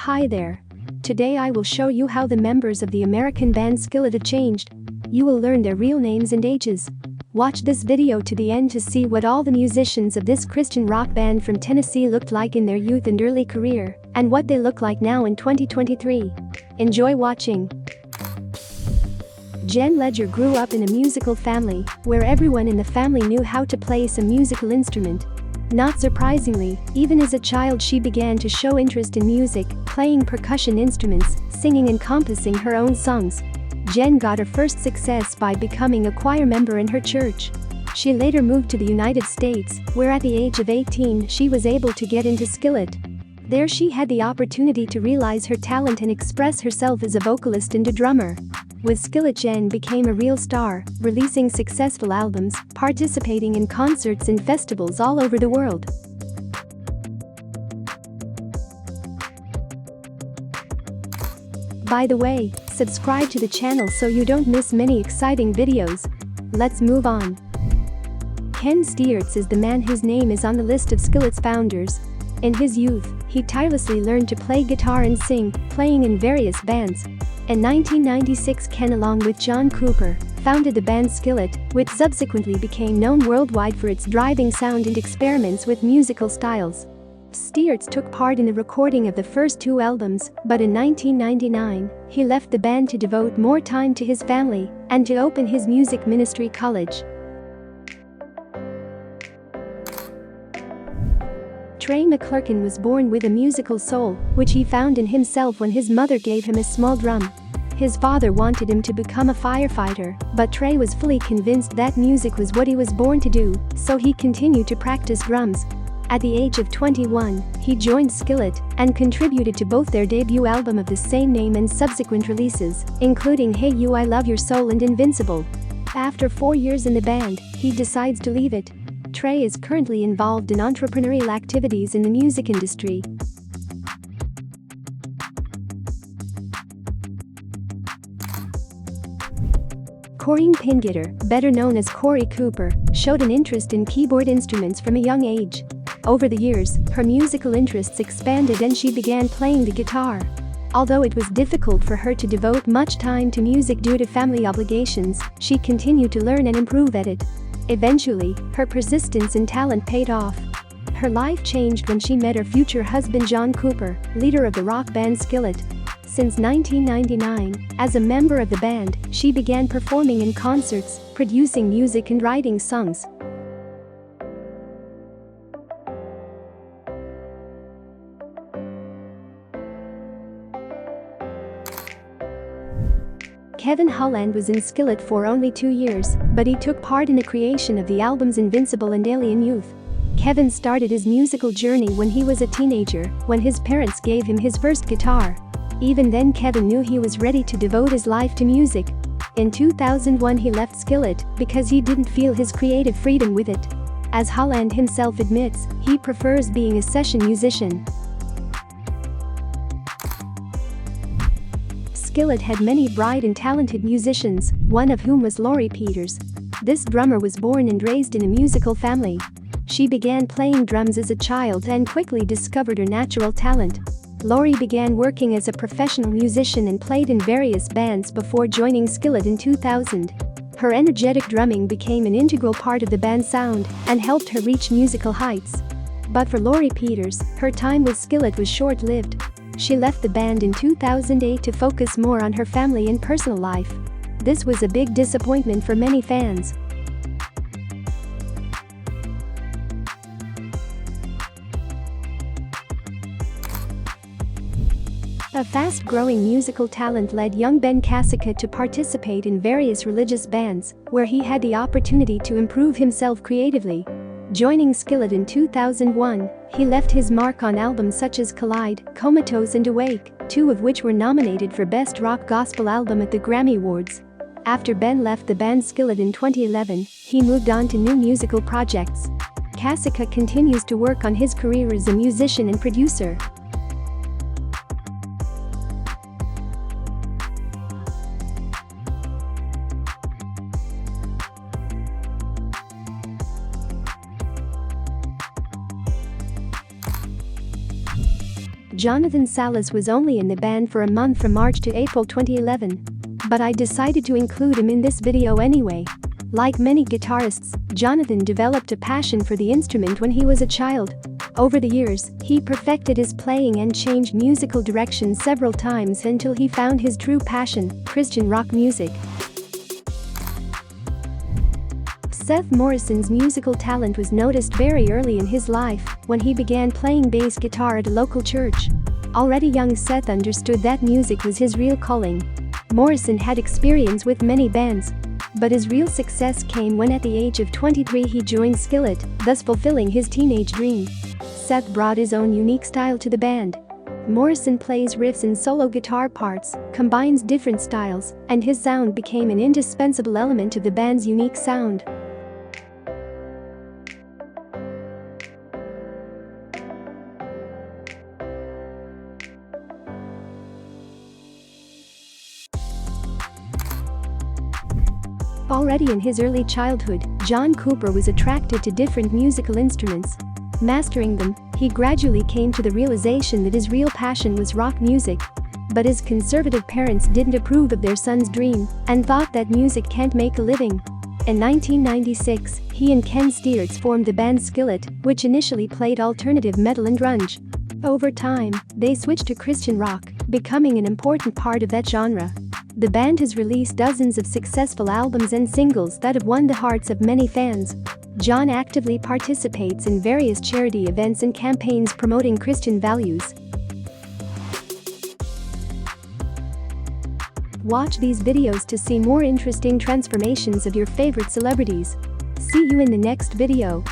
Hi there. Today I will show you how the members of the American band Skillet have changed. You will learn their real names and ages. Watch this video to the end to see what all the musicians of this Christian rock band from Tennessee looked like in their youth and early career, and what they look like now in 2023. Enjoy watching. Jen Ledger grew up in a musical family, where everyone in the family knew how to play some musical instrument. Not surprisingly, even as a child she began to show interest in music, playing percussion instruments, singing and composing her own songs. Jen got her first success by becoming a choir member in her church. She later moved to the United States, where at the age of 18 she was able to get into Skillet. There she had the opportunity to realize her talent and express herself as a vocalist and a drummer. With Skillet, Jen became a real star, releasing successful albums, participating in concerts and festivals all over the world. By the way, subscribe to the channel so you don't miss many exciting videos. Let's move on. Ken Steorts is the man whose name is on the list of Skillet's founders. In his youth, he tirelessly learned to play guitar and sing, playing in various bands. In 1996, Ken, along with Korey Cooper, founded the band Skillet, which subsequently became known worldwide for its driving sound and experiments with musical styles. Steorts took part in the recording of the first two albums, but in 1999, he left the band to devote more time to his family and to open his music ministry college. Trey McClurkin was born with a musical soul, which he found in himself when his mother gave him a small drum. His father wanted him to become a firefighter, but Trey was fully convinced that music was what he was born to do, so he continued to practice drums. At the age of 21, he joined Skillet and contributed to both their debut album of the same name and subsequent releases, including Hey You, I Love Your Soul and Invincible. After 4 years in the band, he decides to leave it. Trey is currently involved in entrepreneurial activities in the music industry. Korey Cooper, better known as Korey Cooper, showed an interest in keyboard instruments from a young age. Over the years, her musical interests expanded and she began playing the guitar. Although it was difficult for her to devote much time to music due to family obligations, she continued to learn and improve at it. Eventually, her persistence and talent paid off. Her life changed when she met her future husband Korey Cooper, leader of the rock band Skillet. Since 1999, as a member of the band, she began performing in concerts, producing music and writing songs. Haaland was in Skillet for only 2 years, but he took part in the creation of the albums Invincible and Alien Youth. Kevin started his musical journey when he was a teenager, when his parents gave him his first guitar. Even then, Kevin knew he was ready to devote his life to music. In 2001, he left Skillet because he didn't feel his creative freedom with it. As Haaland himself admits, he prefers being a session musician. Skillet had many bright and talented musicians, one of whom was Lori Peters. This drummer was born and raised in a musical family. She began playing drums as a child and quickly discovered her natural talent. Lori began working as a professional musician and played in various bands before joining Skillet in 2000. Her energetic drumming became an integral part of the band's sound and helped her reach musical heights. But for Lori Peters, her time with Skillet was short-lived. She left the band in 2008 to focus more on her family and personal life. This was a big disappointment for many fans. A fast-growing musical talent led young Ben Kasica to participate in various religious bands, where he had the opportunity to improve himself creatively. Joining Skillet in 2001, he left his mark on albums such as Collide, Comatose and Awake, 2 of which were nominated for Best Rock Gospel Album at the Grammy Awards. After Ben left the band Skillet in 2011, he moved on to new musical projects. Kasica continues to work on his career as a musician and producer. Jonathan Salas was only in the band for a month from March to April 2011. But I decided to include him in this video anyway. Like many guitarists, Jonathan developed a passion for the instrument when he was a child. Over the years, he perfected his playing and changed musical direction several times until he found his true passion, Christian rock music. Seth Morrison's musical talent was noticed very early in his life when he began playing bass guitar at a local church. Already young Seth understood that music was his real calling. Morrison had experience with many bands, but his real success came when at the age of 23 he joined Skillet, thus fulfilling his teenage dream. Seth brought his own unique style to the band. Morrison plays riffs and solo guitar parts, combines different styles, and his sound became an indispensable element of the band's unique sound. Already in his early childhood, Korey Cooper was attracted to different musical instruments. Mastering them, he gradually came to the realization that his real passion was rock music. But his conservative parents didn't approve of their son's dream and thought that music can't make a living. In 1996, he and Steorts formed the band Skillet, which initially played alternative metal and grunge. Over time, they switched to Christian rock, becoming an important part of that genre. The band has released dozens of successful albums and singles that have won the hearts of many fans. John actively participates in various charity events and campaigns promoting Christian values. Watch these videos to see more interesting transformations of your favorite celebrities. See you in the next video.